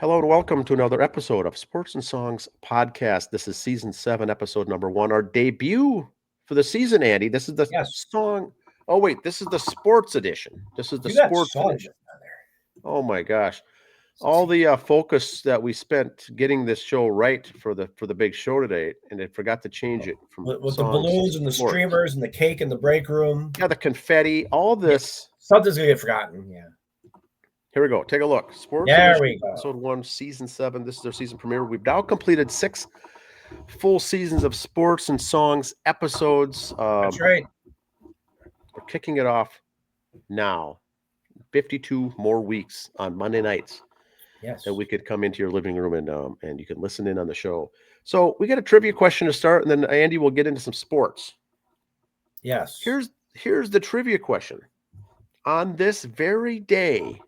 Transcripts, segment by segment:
Hello and welcome to another episode of Sports and Songs Podcast. This is season 7, episode number 1, our debut for the season, Andy. This is the Yes. song. Oh, wait, this is the sports edition. This is the You got sports songs edition. on there. Oh my gosh. All the focus that we spent getting this show right for the big show today, and I forgot to change it from With the songs balloons to and the sports. streamers and the cake in the break room. Yeah, the confetti, all this. Something's going to get forgotten. Yeah. Here we go. Take a look. Sports There edition, we go. episode 1, season 7. This is our season premiere. We've now completed 6 full seasons of sports and songs episodes. That's right. We're kicking it off now. 52 more weeks on Monday nights. Yes. That we could come into your living room and you can listen in on the show. So we got a trivia question to start, and then Andy will get into some sports. Yes. Here's the trivia question. On this very day,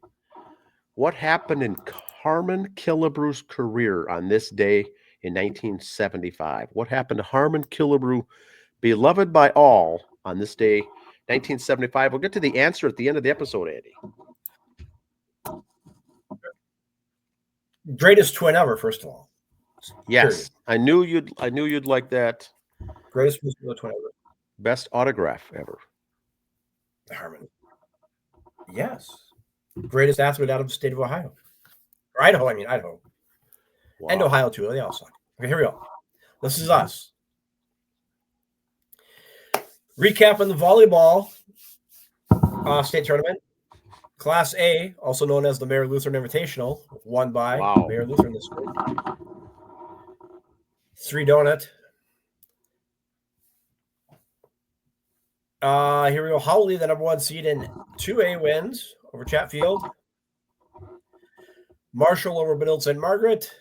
what happened in Harmon Killebreau's career on this day in 1975? What happened to Harmon Killebreau, beloved by all, on this day, 1975? We'll get to the answer at the end of the episode, Andy. Greatest twin ever, first of all. Yes, I knew you'd like that. Greatest twin ever. Best autograph ever. Harmon. Yes. Greatest athlete out of the state of Ohio. Or Idaho. Wow. And Ohio, too. They all suck. Okay, here we go. This is us. Recapping the volleyball state tournament. Class A, also known as the Mayor Lutheran Invitational, won by Mayor Lutheran this week. 3 donut. Here we go. Howley, the number 1 seed in 2A, wins over Chatfield. Marshall over Benilde St. Margaret.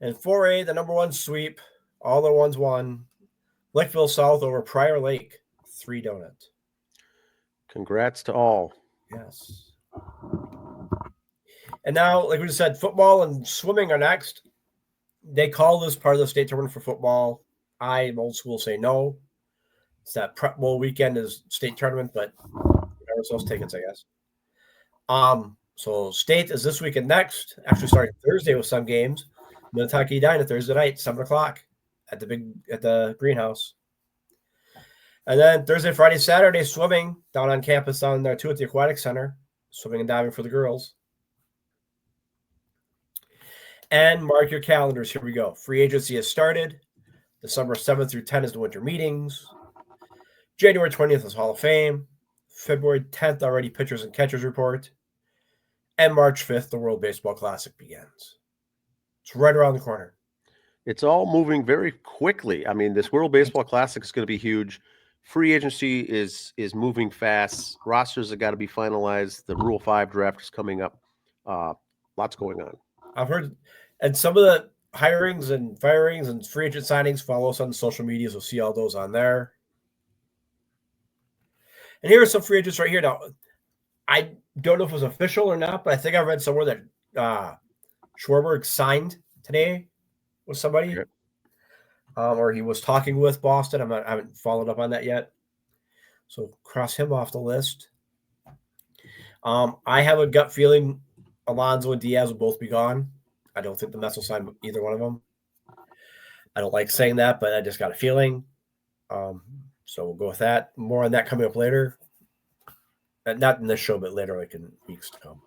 And 4A, the number 1 sweep. All the ones won. Lakeville South over Prior Lake. 3 donut. Congrats to all. Yes. And now, like we just said, football and swimming are next. They call this part of the state tournament for football. I, old school, say no. It's that prep bowl weekend is state tournament, but whatever sells tickets, I guess. So state is this weekend next. Actually, starting Thursday with some games. Minnetonka Edina Thursday night, 7:00 at the greenhouse. And then Thursday, Friday, Saturday, swimming down on campus down there too at the Aquatic Center. Swimming and diving for the girls. And mark your calendars. Here we go. Free agency has started. December 7th through 10th is the winter meetings. January 20th is Hall of Fame. February 10th, already pitchers and catchers report. And March 5th, the World Baseball Classic begins. It's right around the corner. It's all moving very quickly. I mean, this World Baseball Classic is going to be huge. Free agency is moving fast. Rosters have got to be finalized. The Rule 5 draft is coming up. Lots going on. I've heard, and some of the hirings and firings and free agent signings, follow us on the social medias. We'll see all those on there. And here are some free agents right here. Now, I don't know if it was official or not, but I think I read somewhere that Schwarberg signed today with somebody. Okay. Or he was talking with Boston. I haven't followed up on that yet. So cross him off the list. I have a gut feeling Alonso and Diaz will both be gone. I don't think the Mets will sign either one of them. I don't like saying that, but I just got a feeling. So we'll go with that. More on that coming up later. Not in this show, but later, like in weeks to come.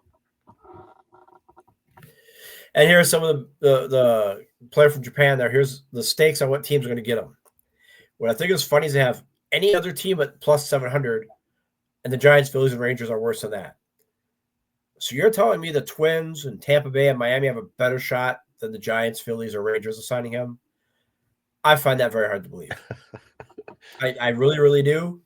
And here are some of the player from Japan there. Here's the stakes on what teams are going to get them. What I think is funny is they have any other team at plus 700, and the Giants, Phillies, and Rangers are worse than that. So you're telling me the Twins and Tampa Bay and Miami have a better shot than the Giants, Phillies, or Rangers assigning him? I find that very hard to believe. I really, really do.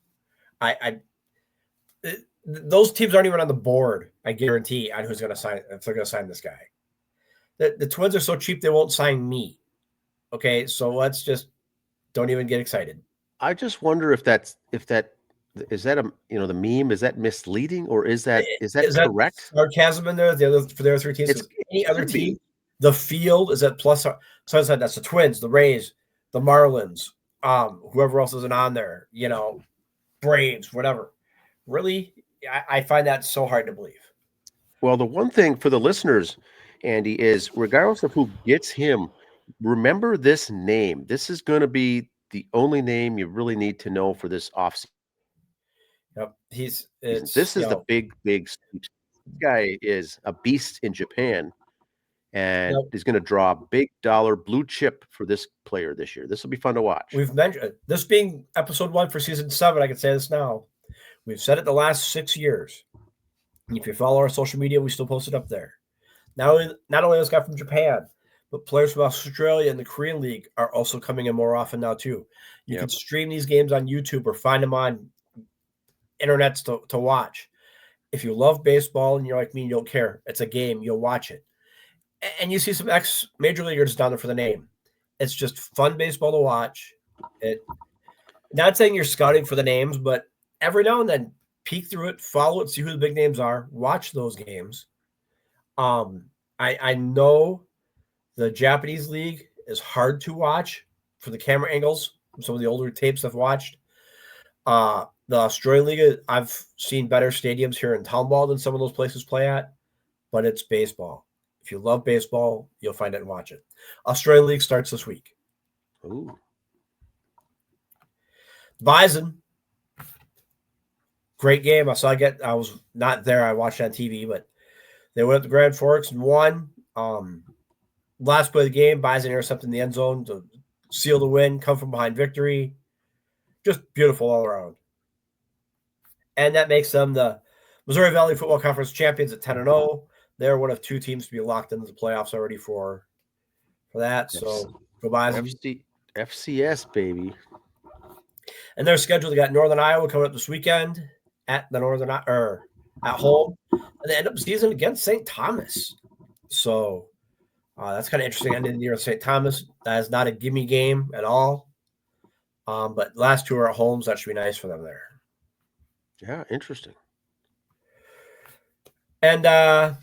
Those teams aren't even on the board, I guarantee, on who's going to sign if they're going to sign this guy. The Twins are so cheap they won't sign me. Okay, so let's just don't even get excited. I just wonder if that is that the meme, is that misleading or is that correct? Sarcasm in there for the other 3 teams. Any other team, the field is at plus. So I said that's the Twins, the Rays, the Marlins, whoever else isn't on there. Braves, whatever. Really, I find that so hard to believe. Well, the one thing for the listeners, Andy, is regardless of who gets him, remember this name. This is going to be the only name you really need to know for this off Yep. season. This is the big sweep. This guy is a beast in Japan and is going to draw big dollar blue chip for this player this year. This will be fun to watch. We've mentioned this being episode 1 for season 7. I can say this now. We've said it the last 6 years. And if you follow our social media, we still post it up there. Not only this guy from Japan, but players from Australia and the Korean League are also coming in more often now too. You can stream these games on YouTube or find them on internets to watch. If you love baseball and you're like me, you don't care. It's a game. You'll watch it. And you see some ex-major leaguers down there for the name. It's just fun baseball to watch. Not saying you're scouting for the names, but every now and then, peek through it, follow it, see who the big names are, watch those games. I know the Japanese league is hard to watch for the camera angles from some of the older tapes I've watched. The Australian league, I've seen better stadiums here in Town Ball than some of those places play at, but it's baseball. If you love baseball, you'll find it and watch it. Australian league starts this week. Ooh. Bison. Great game. I was not there. I watched it on TV, but they went up to Grand Forks and won. Last play of the game, Bison intercepted in the end zone to seal the win, come from behind victory. Just beautiful all around. And that makes them the Missouri Valley Football Conference champions at 10-0. They're one of 2 teams to be locked into the playoffs already for that. So go Bison. FCS, baby. And their schedule, they got Northern Iowa coming up this weekend at the at home. And they end up the season against St. Thomas. So that's kind of interesting. Ending the year with St. Thomas. That is not a gimme game at all. But last 2 are at home, so that should be nice for them there. Yeah, interesting. And the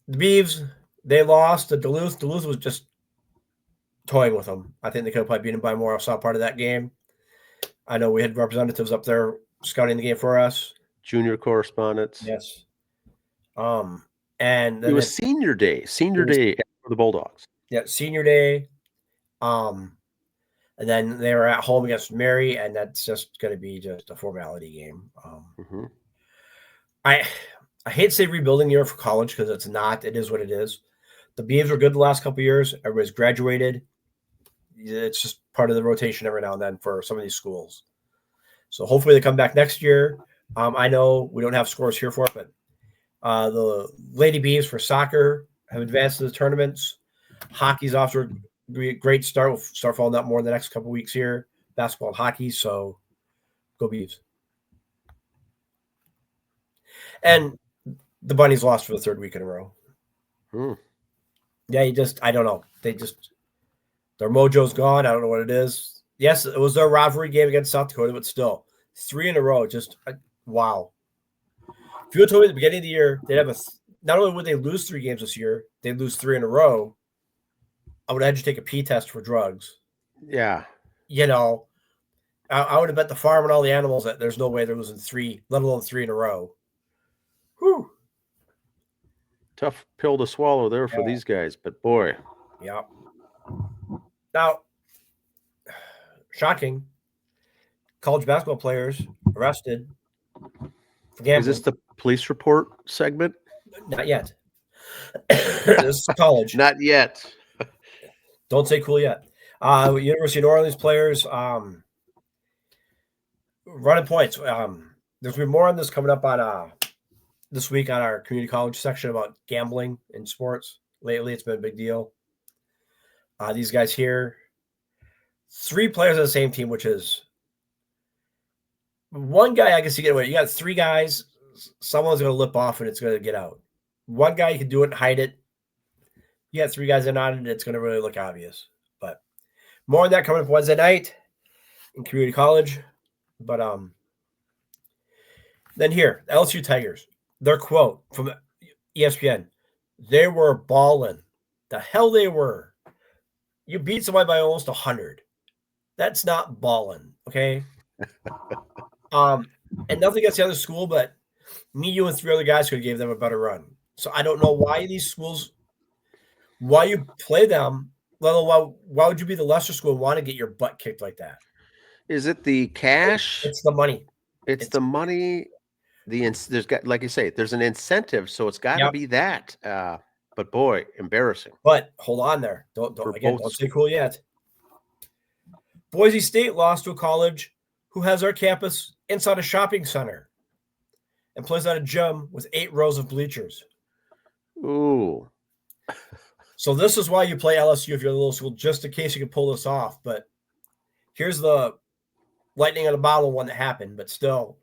Beavs, they lost to Duluth. Duluth was just toying with them. I think they could have probably beaten them by more. I saw part of that game. I know we had representatives up there scouting the game for us. Junior correspondents. Yes. And it was senior day for the Bulldogs. Yeah, senior day. And then they were at home against Mary, and that's just going to be just a formality game. I hate to say rebuilding year for college because it's not. It is what it is. The Beavs were good the last couple of years. Everybody's graduated. It's just part of the rotation every now and then for some of these schools. So hopefully they come back next year. I know we don't have scores here for it, but the Lady Beavs for soccer have advanced to the tournaments. Hockey's off to a great start. We'll start following that more in the next couple of weeks here. Basketball and hockey, so go Beavs. And the Bunnies lost for the 3rd week in a row. Yeah, I don't know. Their mojo's gone. I don't know what it is. Yes, it was their rivalry game against South Dakota, but still, 3 in a row. Just wow. If you had told me at the beginning of the year, they'd have not only would they lose 3 games this year, they'd lose 3 in a row. I would have had you take a pee test for drugs. Yeah. I would have bet the farm and all the animals that there's no way they're losing 3, let alone 3 in a row. Whew. Tough pill to swallow there for these guys, but boy. Yeah. Now, shocking. College basketball players arrested for gambling. Is this the police report segment? Not yet. This is college. Not yet. Don't say cool yet. University of New Orleans players running points. There's going to be more on this coming up on this week on our community college section about gambling in sports. Lately, it's been a big deal. These guys here, 3 players on the same team, which is one guy I can see get away. You got 3 guys, someone's going to lip off and it's going to get out. One guy, you can do it and hide it. You got 3 guys in on it, it's going to really look obvious. But more on that coming up Wednesday night in community college. But then here, LSU Tigers, their quote from ESPN, they were balling. The hell they were. You beat somebody by almost 100. That's not balling, okay? And nothing against the other school, but me, you, and 3 other guys could have gave them a better run. So I don't know why these schools Why you play them? Well, why would you be the lesser school and want to get your butt kicked like that? Is it the cash? It's the money. It's the money. There's got, like you say, there's an incentive, so it's got to Yep. be that. But boy, embarrassing But hold on there. for Don't say cool yet. Boise State lost to a college who has our campus inside a shopping center and plays at a gym with 8 rows of bleachers. Ooh. So this is why you play LSU if you're a little school, just in case you can pull this off. But here's the lightning in a bottle one that happened. But still,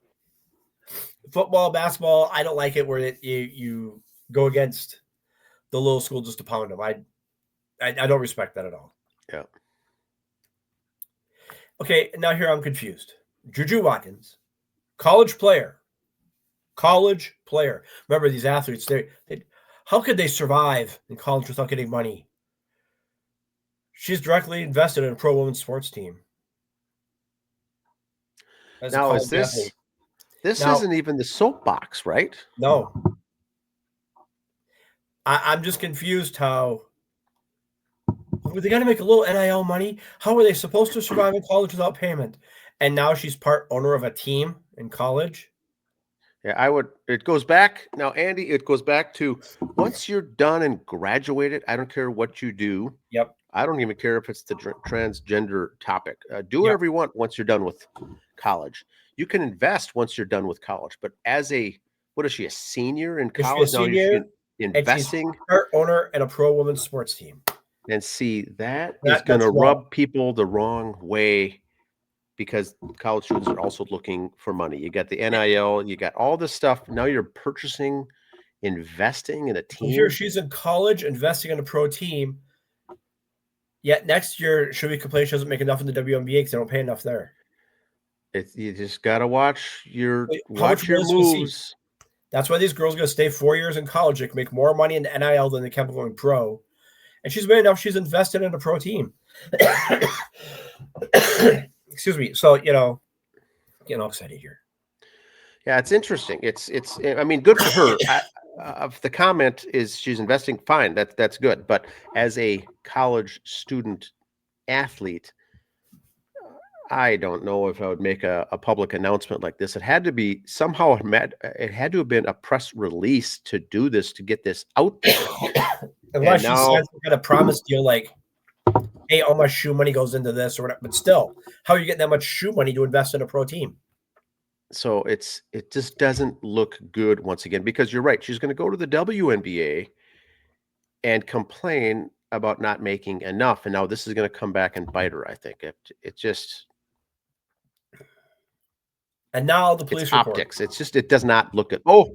football, basketball, I don't like it where you go against the little school just to pound them. I don't respect that at all. Yeah. Okay, now here I'm confused. Juju Watkins, college player. Remember these athletes, how could they survive in college without getting money? She's directly invested in a pro women's sports team. Now, is this isn't even the soapbox, right? No. I'm just confused how they got to make a little NIL money. How are they supposed to survive in college without payment? And now she's part owner of a team in college. Yeah, it goes back now, Andy. It goes back to once you're done and graduated. I don't care what you do. Yep. I don't even care if it's the transgender topic. Do whatever you want once you're done with college. You can invest once you're done with college. But as what is she, a senior in college? Now you're investing. Part owner in a pro women's sports team. And see, that is going to rub people the wrong way. Because college students are also looking for money. You got the NIL, you got all this stuff. Now you're investing in a team. Here she's in college, investing in a pro team. Yet next year, she'll be complaining she doesn't make enough in the WNBA because they don't pay enough there. You just got to watch your moves. That's why these girls are going to stay 4 years in college. They can make more money in the NIL than they can going pro. And she's made enough. She's invested in a pro team. Excuse me. So, getting all excited here. Yeah, it's interesting. I mean, good for her. The comment is she's investing. Fine. That's good. But as a college student athlete, I don't know if I would make a public announcement like this. It had to be somehow it had to have been a press release to do this, to get this out there. Unless she signs some kind of promise deal like, hey, all my shoe money goes into this or whatever. But still, how are you getting that much shoe money to invest in a pro team? So it just doesn't look good once again, because you're right. She's going to go to the WNBA and complain about not making enough. And now this is going to come back and bite her, I think. It just... And now the police report. Optics. It does not look good. Oh,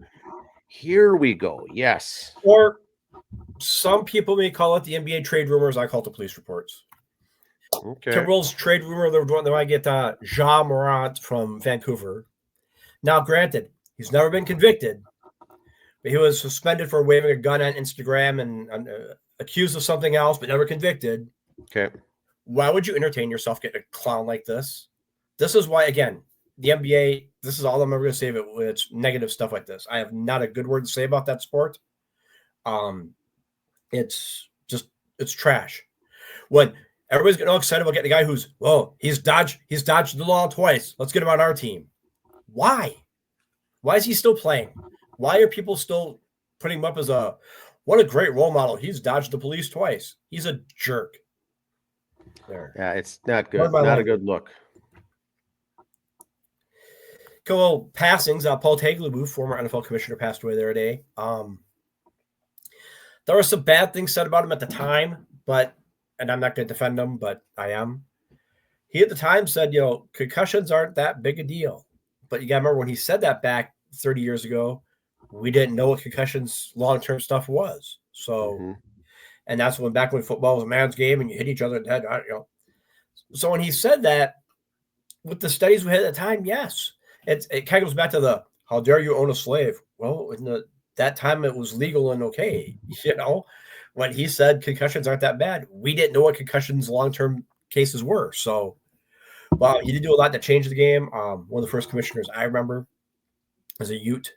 here we go. Yes. Or some people may call it the NBA trade rumors. I call it the police reports. Okay. Timberwolves trade rumor. They might get Ja Morant from Vancouver. Now, granted, he's never been convicted, but he was suspended for waving a gun on Instagram and accused of something else, but never convicted. Okay. Why would you entertain yourself getting a clown like this? This is why, again, the NBA, this is all I'm ever going to say when it's negative stuff like this. I have not a good word to say about that sport. It's trash. When everybody's getting all excited about getting the guy he's dodged the law twice. Let's get him on our team. Why? Why is he still playing? Why are people still putting him up as what a great role model? He's dodged the police twice. He's a jerk. There. Yeah, it's not good. Not a good look. Couple passings. Paul Tagliabue, former NFL commissioner, passed away there today. There were some bad things said about him at the time, and I'm not going to defend him, but I am. He at the time said, concussions aren't that big a deal. But you got to remember when he said that back 30 years ago, we didn't know what concussions long-term stuff was. So, and that's back when football was a man's game and you hit each other in the head. So when he said that, with the studies we had at the time, yes, it kind of goes back to how dare you own a slave? Well, in that time it was legal and okay. When he said concussions aren't that bad, we didn't know what concussions long-term cases were. So, well, he did do a lot to change the game. One of the first commissioners I remember as a Ute.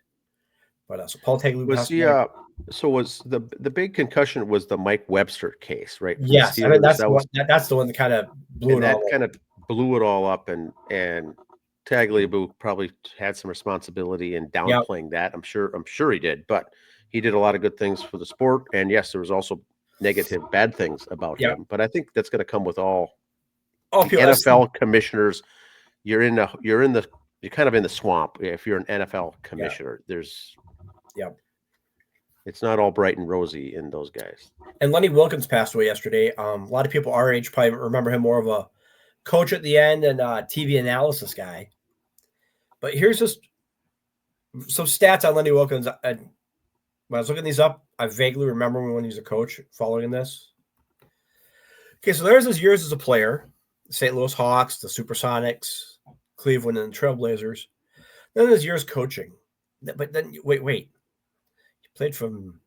But so Paul Tagliabue So was the big concussion was the Mike Webster case, right? For the Yes, I mean Steelers. that's the one that kind of blew And it all that up. kind of blew it all up, and Tagliabue probably had some responsibility in Yep, downplaying that. I'm sure he did, but he did a lot of good things for the sport. And yes, there was also negative, bad things about yep. him. But I think that's going to come with all Oh, the people, NFL commissioners. You're kind of in the swamp if you're an NFL yeah, commissioner. yep. It's not all bright and rosy in those guys. And Lenny Wilkens passed away yesterday. A lot of people our age probably remember him more of a coach at the end and a TV analysis guy. But here's just some stats on Lenny Wilkens. When I was looking these up, I vaguely remember when he was a coach following this. Okay, so there's his years as a player: St. Louis Hawks, the Supersonics, Cleveland, and the Trailblazers. Then his years coaching. But then, wait. He played from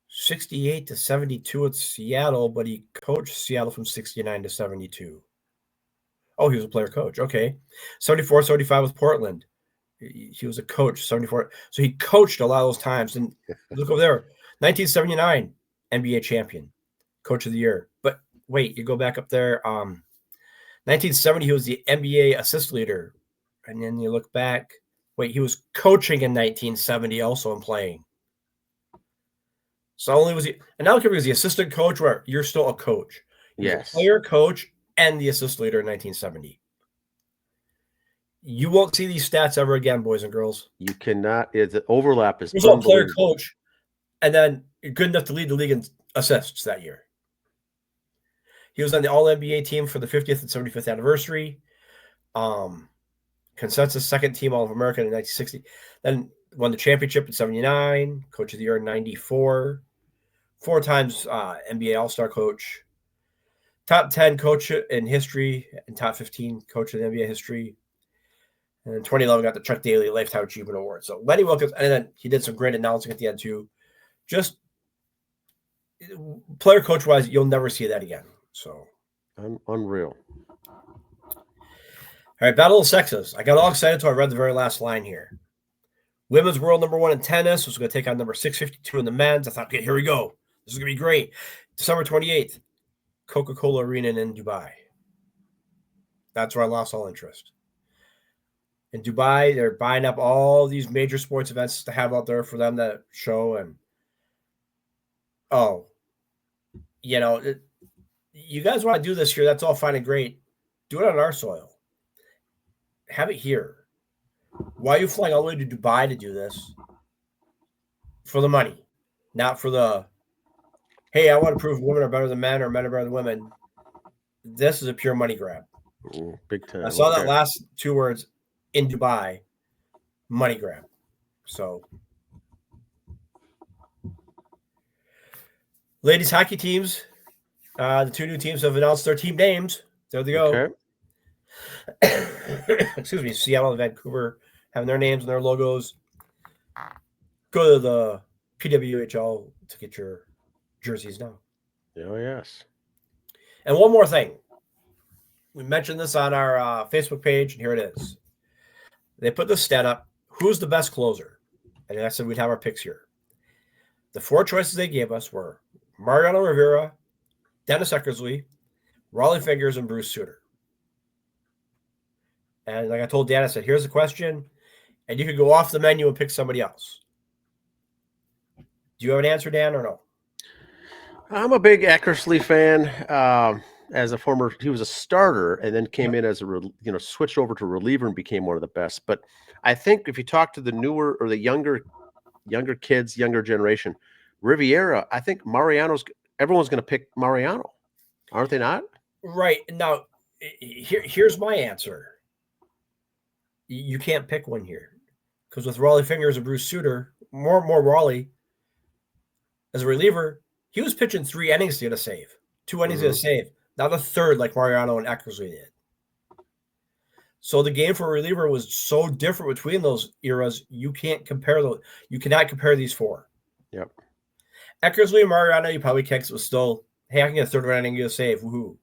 68 to 72 at Seattle, but he coached Seattle from 69 to 72. Oh, he was a player coach. Okay. 74, 75 with Portland. He was a coach, 74. So he coached a lot of those times. And look over there, 1979, NBA champion, coach of the year. But wait, you go back up there. 1970, he was the NBA assist leader. And then you look back. Wait, he was coaching in 1970 also and playing. So only was he, and now he was the assistant coach where you're still a coach. He was Yes. a player coach and the assist leader in 1970. You won't see these stats ever again, boys and girls. You cannot. The overlap is He was a player unbelievable. coach, and then good enough to lead the league in assists that year. He was on the All NBA team for the 50th and 75th anniversary. Consensus second team All American in 1960. Then won the championship in 79. Coach of the year in 94. 4 times NBA All-Star coach. Top 10 coach in history and top 15 coach in NBA history. And in 2011 got the Chuck Daly Lifetime Achievement Award. So Lenny Wilkens, and then he did some great announcing at the end too. Just player coach wise, you'll never see that again. So Unreal. all right, battle of sexes. I got all excited until I read the very last line here. Women's world number 1 in tennis was going to take on number 652 in the men's. I thought, okay, here we go. This is going to be great. December 28th, Coca-Cola Arena in Dubai. That's where I lost all interest. In Dubai, they're buying up all these major sports events to have out there for them to show. And, you guys want to do this here. That's all fine and great. Do it on our soil. Have it here. Why are you flying all the way to Dubai to do this? For the money, not for the, hey, I want to prove women are better than men or men are better than women. This is a pure money grab. Big time. I saw that last 2 words in Dubai, money grab. So, ladies hockey teams, the 2 new teams have announced their team names. There they go. Okay. Excuse me, Seattle and Vancouver having their names and their logos. Go to the PWHL to get your jerseys now. Oh, yes. And one more thing. We mentioned this on our Facebook page, and here it is. They put the stat up. Who's the best closer? And I said we'd have our picks here. The 4 choices they gave us were Mariano Rivera, Dennis Eckersley, Raleigh Fingers, and Bruce Sutter. And like I told Dan, I said, here's the question, and you could go off the menu and pick somebody else. Do you have an answer, Dan, or no? I'm a big Eckersley fan. As a former, he was a starter and then came in as a, switched over to reliever and became one of the best. But I think if you talk to the newer or the younger kids, younger generation, Riviera, I think everyone's going to pick Mariano, aren't they not? Right. Now, here's my answer. You can't pick one here because with Raleigh Fingers and Bruce Sutter, more Raleigh as a reliever, he was pitching 3 innings to get a save, 2 innings to get a save, not a third like Mariano and Eckersley did. So the game for a reliever was so different between those eras. You can't compare those. You cannot compare these 4. Yep. Eckersley and Mariano, you probably can't. It was still, hey, I can get a third inning and get a save. Woohoo!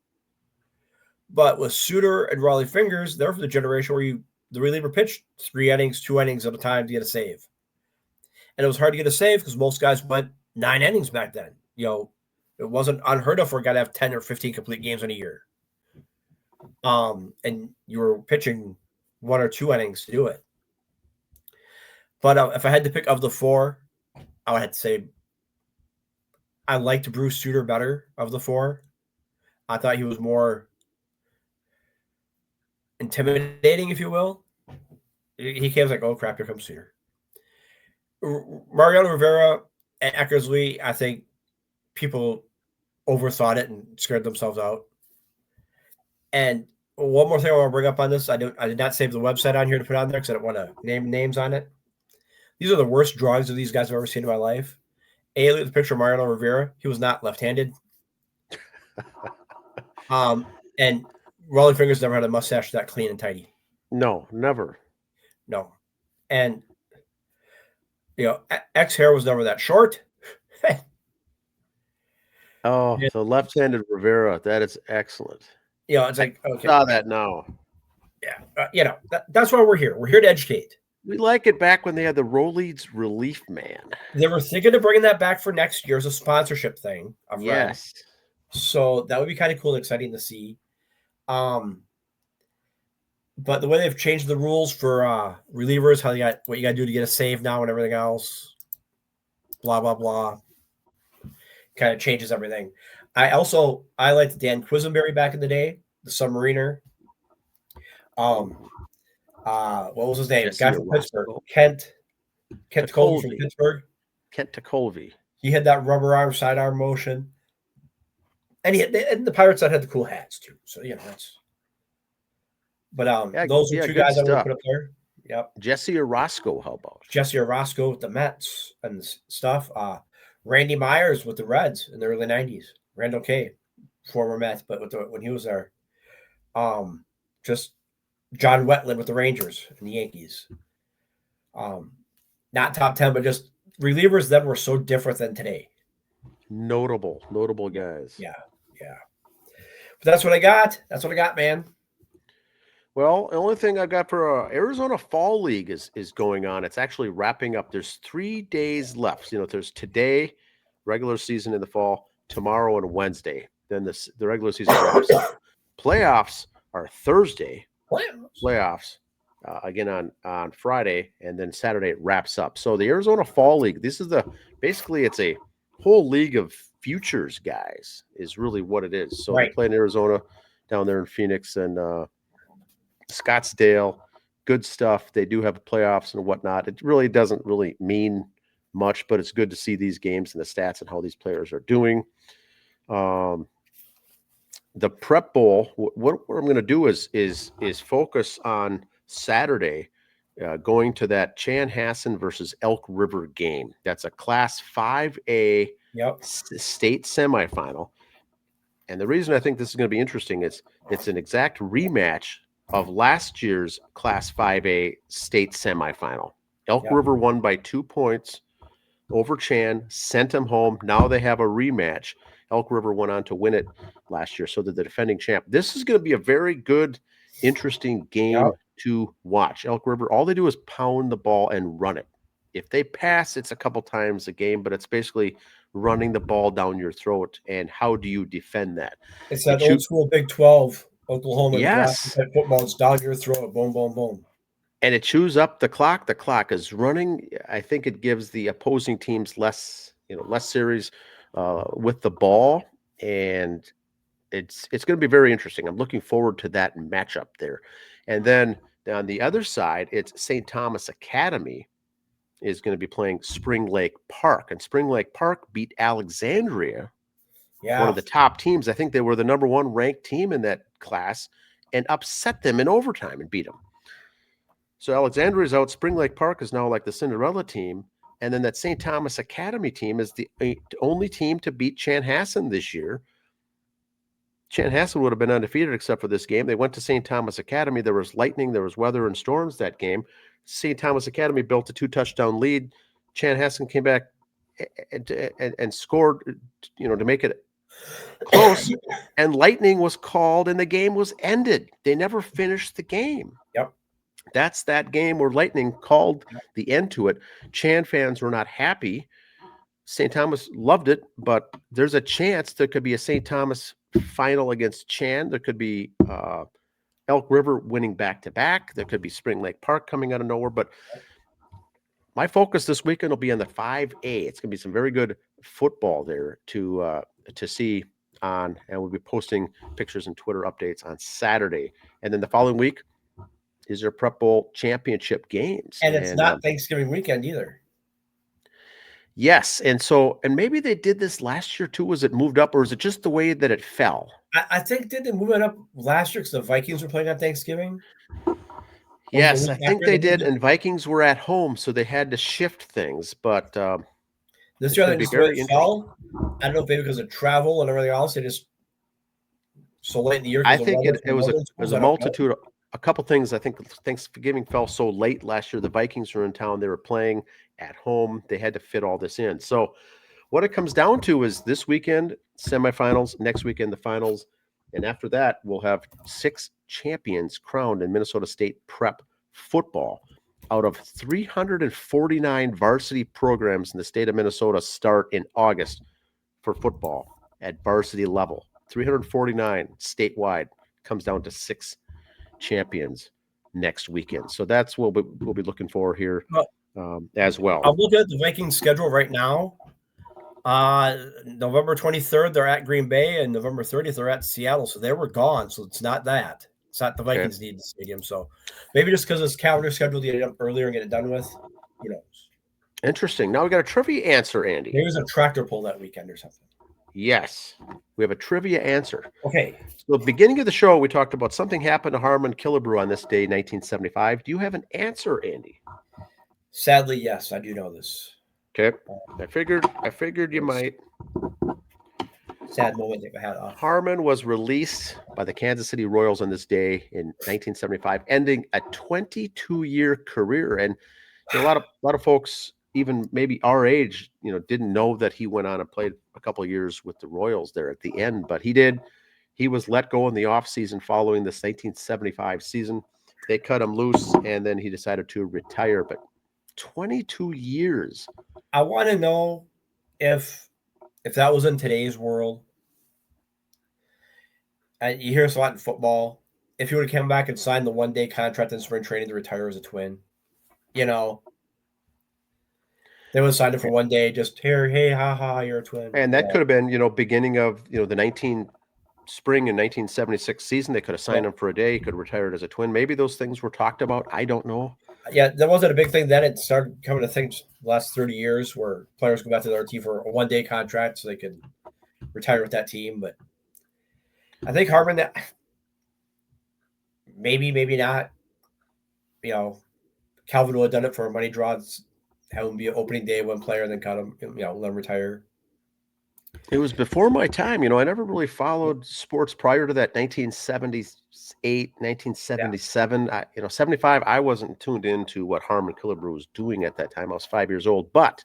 But with Sutter and Raleigh Fingers, they're for the generation where the reliever pitched 3 innings, 2 innings at a time to get a save. and it was hard to get a save because most guys went 9 innings back then. It wasn't unheard of for a guy to have 10 or 15 complete games in a year. And you were pitching 1 or 2 innings to do it. But if I had to pick of the 4, I would have to say I liked Bruce Sutter better of the 4. I thought he was more intimidating, if you will. He came like, oh crap, here comes Sutter. Mariano Rivera and Eckersley, I think people overthought it and scared themselves out. And one more thing I want to bring up on this, I did not save the website on here to put on there because I don't want to name names on it. These are the worst drawings of these guys I've ever seen in my life. Look at the picture of Mariano Rivera. He was not left-handed. And Rolling Fingers never had a mustache that clean and tidy. No, never. No. And, X hair was never that short. Oh, so left-handed Rivera. That is excellent. It's like, okay. Saw that now. Yeah. That's why we're here. We're here to educate. We like it back when they had the Rolaids Relief Man. They were thinking of bringing that back for next year as a sponsorship thing. Yes. So that would be kind of cool and exciting to see. But the way they've changed the rules for relievers, what you got to do to get a save now and everything else, blah, blah, blah, kind of changes everything. I liked Dan Quisenberry back in the day, the Submariner. What was his name? Guy from Pittsburgh. Kent Tekulve from Pittsburgh. Kent Tekulve. He had that rubber arm, sidearm motion. And and the Pirates that had the cool hats too. So that's. But those are 2 guys I would put up there. Yep. Jesse Orozco, how about? Jesse Orozco with the Mets and stuff. Randy Myers with the Reds in the early 90s. Randall K, former Mets, but when he was there. Just John Wetland with the Rangers and the Yankees. Not top 10, but just relievers then were so different than today. Notable guys. Yeah. But that's what I got. Man. Well, the only thing I've got for Arizona Fall League is going on. It's actually wrapping up. There's 3 days left. There's today, regular season in the fall, tomorrow and Wednesday. Then the regular season wraps up. Playoffs are Thursday. Playoffs again on Friday, and then Saturday it wraps up. So the Arizona Fall League, this is it's a whole league of futures guys is really what it is. So They play in Arizona, down there in Phoenix and Scottsdale. Good stuff. They do have playoffs and whatnot. It really doesn't really mean much, but it's good to see these games and the stats and how these players are doing. The Prep Bowl, what I'm going to do is focus on Saturday, going to that Chanhassen versus Elk River game. That's a Class 5A state semifinal. And the reason I think this is going to be interesting is it's an exact rematch of last year's Class 5A state semifinal. Elk River won by 2 points over Chan, sent them home. Now they have a rematch. Elk River went on to win it last year, so did the defending champ. This is going to be a very good, interesting game to watch. Elk River, all they do is pound the ball and run it. If they pass, it's a couple times a game, but it's basically running the ball down your throat. And how do you defend that? It's that old school Big 12, Oklahoma. Yes. Football, it's down your throat, boom, boom, boom. And it chews up the clock. The clock is running. I think it gives the opposing teams less series with the ball, and it's going to be very interesting. I'm looking forward to that matchup there. And then on the other side, it's St. Thomas Academy is going to be playing Spring Lake Park, and Spring Lake Park beat Alexandria, one of the top teams. I think they were the number 1 ranked team in that class, and upset them in overtime and beat them. So Alexandria's out. Spring Lake Park is now like the Cinderella team. And then that St. Thomas Academy team is the only team to beat Chanhassen this year. Chanhassen would have been undefeated except for this game. They went to St. Thomas Academy. There was lightning, there was weather and storms that game. St. Thomas Academy built a 2-touchdown lead. Chanhassen came back and scored, to make it close. And lightning was called and the game was ended. They never finished the game. That's that game where Lightning called the end to it. Chan fans were not happy. St. Thomas loved it, but there's a chance there could be a St. Thomas final against Chan. There could be Elk River winning back-to-back. There could be Spring Lake Park coming out of nowhere. But my focus this weekend will be on the 5A. It's going to be some very good football there to see on, and we'll be posting pictures and Twitter updates on Saturday. And then the following week is their Prep Bowl championship games. And it's not Thanksgiving weekend either. Yes. And maybe they did this last year too. Was it moved up, or is it just the way that it fell? I think did they move it up last year because the Vikings were playing on Thanksgiving? Yes, I think they did, and Vikings were at home, so they had to shift things. But this year, they fell. I don't know if maybe because of travel and everything else, they just so late in the year. I think it was a multitude. A couple things. I think Thanksgiving fell so late last year. The Vikings were in town. They were playing at home. They had to fit all this in. So what it comes down to is this weekend, semifinals, next weekend, the finals. And after that, we'll have 6 champions crowned in Minnesota State prep football. Out of 349 varsity programs in the state of Minnesota start in August for football at varsity level. 349 statewide, comes down to 6 champions next weekend. So that's what we'll be looking for here as well. I'm looking at the Vikings schedule right now. November 23rd, they're at Green Bay, and November 30th, they're at Seattle. So they were gone. So it's not that. It's not the Vikings need the stadium. So maybe just because it's calendar scheduled to get it up earlier and get it done with, who knows? Interesting. Now we got a trivia answer, Andy. There was a tractor pull that weekend or something. Yes, we have a trivia answer. Okay. So, beginning of the show, we talked about something happened to Harmon Killebrew on this day, 1975. Do you have an answer, Andy? Sadly, yes, I do know this. Okay, I figured you might. Sad moment that we had. Harmon was released by the Kansas City Royals on this day in 1975, ending a 22-year career. And a lot of folks, even maybe our age, didn't know that he went on and played a couple of years with the Royals there at the end, but he did. He was let go in the offseason following this 1975 season. They cut him loose, and then he decided to retire. But 22 years. I want to know if that was in today's world. And you hear this a lot in football. If he would have come back and signed the one-day contract in spring training to retire as a Twin, they would have signed it for one day, just here, hey, ha, you're a Twin. And that could have been, beginning of, the spring in 1976 season. They could have signed him for a day. He could have retired as a Twin. Maybe those things were talked about. I don't know. Yeah, that wasn't a big thing then. It started coming to things the last 30 years where players go back to their team for a one-day contract so they could retire with that team. But I think Harmon, that maybe not. Calvin would have done it for a money draw. Have him be an opening day one player and then cut him, let him retire. It was before my time. I never really followed sports prior to that 1978, 1977. 75, I wasn't tuned into what Harmon Killebrew was doing at that time. I was 5 years old. But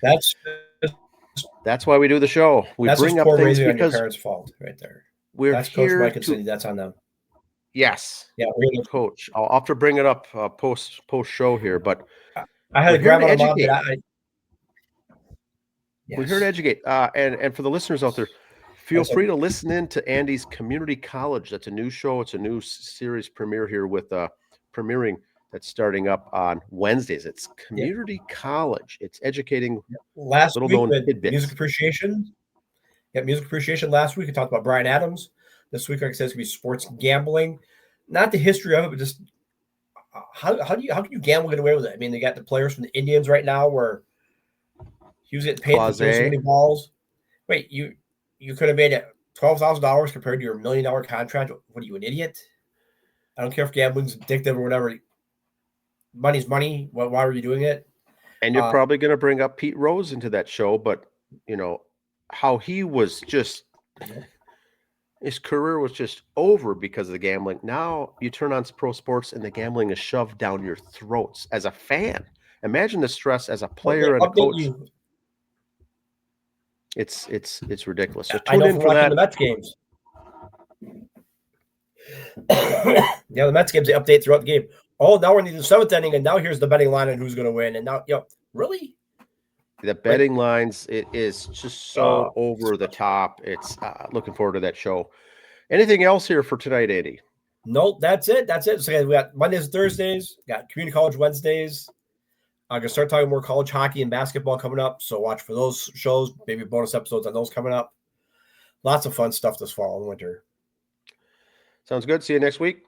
that's why we do the show. We bring up things because your parents' fault right there. That's Coach Mike and Cindy. That's on them. Yes. Yeah, Coach. I'll have to bring it up post show here, but I had a grandma and mom that We're here to educate. And for the listeners out there, feel free to listen in to Andy's Community College. That's a new show. It's a new series premiere here with premiering that's starting up on Wednesdays. It's Community College. It's educating last week with tidbits. Music appreciation. Yeah, music appreciation last week. I talked about Bryan Adams. This week, like I said, it's going to be sports gambling. Not the history of it, but just how can you gamble get away with it? I mean, they got the players from the Indians right now where he was getting paid for so many balls. Wait, you could have made it $12,000 compared to your $1 million contract. What are you, an idiot? I don't care if gambling's addictive or whatever. Money's money. Why were you doing it? And you're probably going to bring up Pete Rose into that show, but how he was just his career was just over because of the gambling. Now you turn on pro sports and the gambling is shoved down your throats as a fan. Imagine the stress as a player and a coach. It's ridiculous. So tune in for that. The Mets games. The Mets games, they update throughout the game. Oh, now we're in the 7th inning, and now here's the betting line on who's going to win. And now, really? The betting lines, it is just so Uh, over the top. It's looking forward to that show. Anything else here for tonight, Andy? Nope, that's it. That's it. So again, we got Mondays and Thursdays, got community college Wednesdays. I'm going to start talking more college hockey and basketball coming up. So watch for those shows, maybe bonus episodes on those coming up. Lots of fun stuff this fall and winter. Sounds good. See you next week.